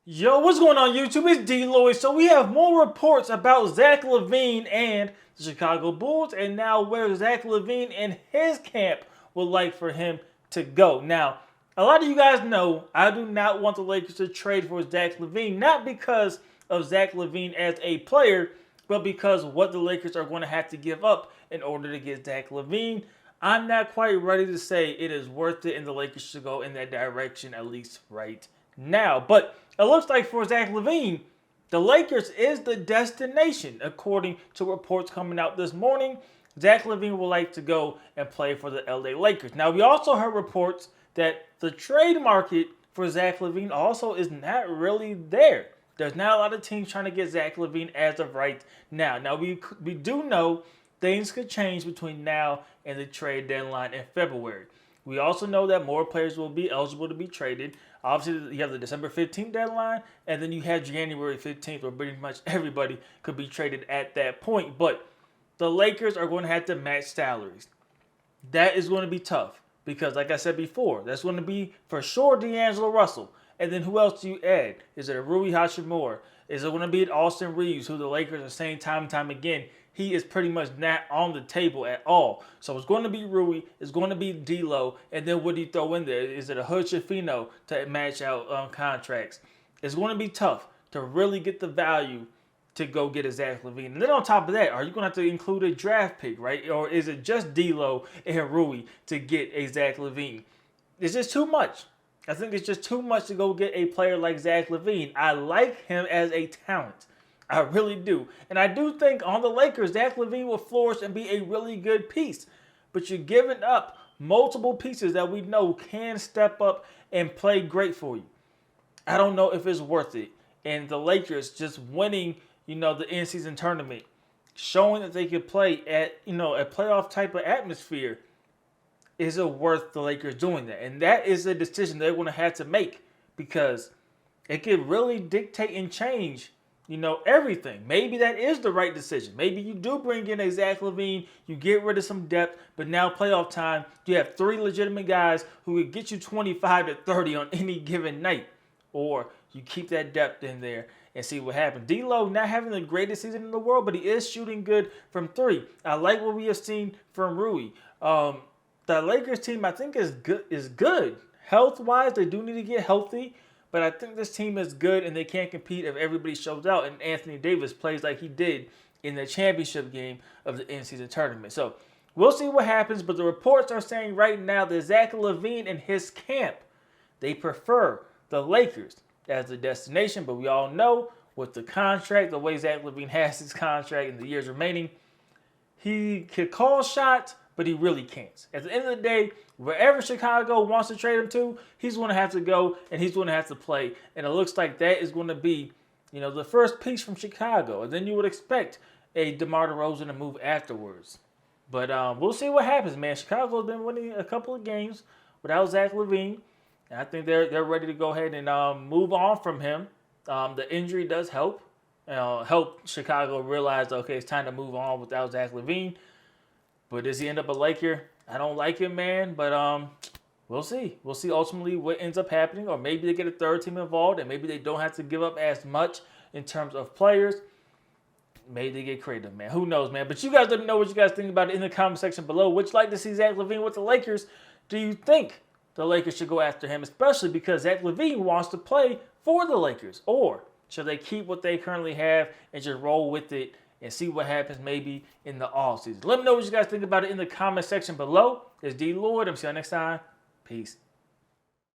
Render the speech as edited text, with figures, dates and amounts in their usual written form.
Yo, what's going on YouTube? It's DLloyd. So we have more reports about Zach LaVine and the Chicago Bulls, and now where Zach LaVine and his camp would like for him to go. Now, a lot of you guys know I do not want the Lakers to trade for Zach LaVine, not because of Zach LaVine as a player, but because what the Lakers are going to have to give up in order to get Zach LaVine. I'm not quite ready to say it is worth it and the Lakers should go in that direction, at least right now. But it looks like for Zach LaVine, the Lakers is the destination. According to reports coming out this morning, Zach LaVine would like to go and play for the LA Lakers. Now, we also heard reports that the trade market for Zach LaVine also is not really there. There's not a lot of teams trying to get Zach LaVine as of right now. Now, we do know things could change between now and the trade deadline in February. We also know that more players will be eligible to be traded. Obviously, you have the December 15th deadline, and then you have January 15th, where pretty much everybody could be traded at that point. But the Lakers are going to have to match salaries. That is going to be tough because, like I said before, that's going to be for sure D'Angelo Russell. And then who else do you add? Is it a Rui Hachimura? Is it going to be an Austin Reeves, who the Lakers are saying time and time again, he is pretty much not on the table at all. So it's going to be Rui, it's going to be D'Lo, and then what do you throw in there? Is it a Hood Schifino to match out contracts? It's going to be tough to really get the value to go get a Zach LaVine. And then on top of that, are you going to have to include a draft pick, right? Or is it just D'Lo and Rui to get a Zach LaVine? It's just too much. I think it's just too much to go get a player like Zach LaVine. I like him as a talent. I really do. And I do think on the Lakers, Zach LaVine will flourish and be a really good piece. But you're giving up multiple pieces that we know can step up and play great for you. I don't know if it's worth it. And the Lakers just winning, the in-season tournament, showing that they can play at, a playoff type of atmosphere, is it worth the Lakers doing that? And that is a decision they're going to have to make because it could really dictate and change everything. Maybe that is the right decision. Maybe you do bring in a Zach LaVine, you get rid of some depth, but now playoff time, you have three legitimate guys who could get you 25 to 30 on any given night. Or you keep that depth in there and see what happens. D'Lo not having the greatest season in the world, but he is shooting good from three. I like what we have seen from Rui. The Lakers team, I think, is good. Health-wise, they do need to get healthy. But I think this team is good, and they can't compete if everybody shows out and Anthony Davis plays like he did in the championship game of the in-season tournament. So we'll see what happens, but the reports are saying right now that Zach LaVine and his camp, they prefer the Lakers as the destination. But we all know with the contract, the way Zach LaVine has his contract in the years remaining, he could call shots, but he really can't. At the end of the day, wherever Chicago wants to trade him to, he's going to have to go and he's going to have to play. And it looks like that is going to be, the first piece from Chicago. And then you would expect a DeMar DeRozan to move afterwards. But we'll see what happens, man. Chicago's been winning a couple of games without Zach LaVine. And I think they're ready to go ahead and move on from him. The injury does help. Help Chicago realize, okay, it's time to move on without Zach LaVine. But does he end up a Laker? I don't like him, man. But we'll see. We'll see ultimately what ends up happening. Or maybe they get a third team involved and maybe they don't have to give up as much in terms of players. Maybe they get creative, man. Who knows, man? But you guys let me know what you guys think about it in the comment section below. Would you like to see Zach LaVine with the Lakers? Do you think the Lakers should go after him? Especially because Zach LaVine wants to play for the Lakers. Or should they keep what they currently have and just roll with it and see what happens maybe in the offseason? Let me know what you guys think about it in the comment section below. It's DLloyd. I'm see you next time. Peace.